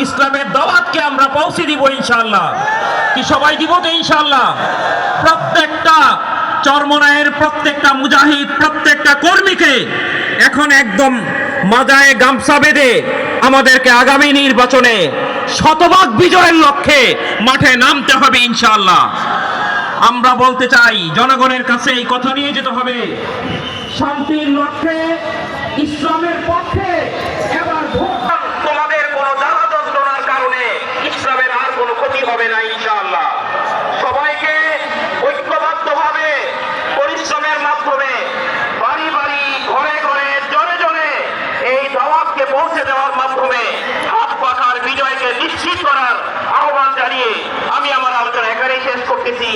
ইসলামের দাওয়াতকে আমরা পৌঁছে দিব ইনশাআল্লাহ। কি সবাই দিব তো ইনশাআল্লাহ? প্রত্যেকটা চরমনায়ের প্রত্যেকটা মুজাহিদ, প্রত্যেকটা কর্মীকে এখন একদম মাথায় গামছা বেঁধে আমাদেরকে আগামী নির্বাচনে শতভাগ বিজয়ের লক্ষ্যে মাঠে নামতে হবে ইনশাআল্লাহ। আমরা বলতে চাই জনগণের কাছে এই কথা নিয়ে যেতে হবে, শান্তির লক্ষ্যে, ইসলামের পক্ষে এবার ভোট। তোমাদের কোনো জ্বালা যন্ত্রণার কারণে ইসলামের আর কোনো ক্ষতি হবে না ইনশাআল্লাহ। সবাইকে ঐক্যবদ্ধভাবে পরিশ্রমের মাধ্যমে বাড়ি বাড়ি, ঘরে ঘরে, জনে জনে এই দাওয়াতকে পৌঁছে দেওয়ার মাধ্যমে হাত পাখার বিজয়কে নিশ্চিত করার আহ্বান জানিয়ে আমি আমার আলোচনা এখানেই শেষ করতেছি।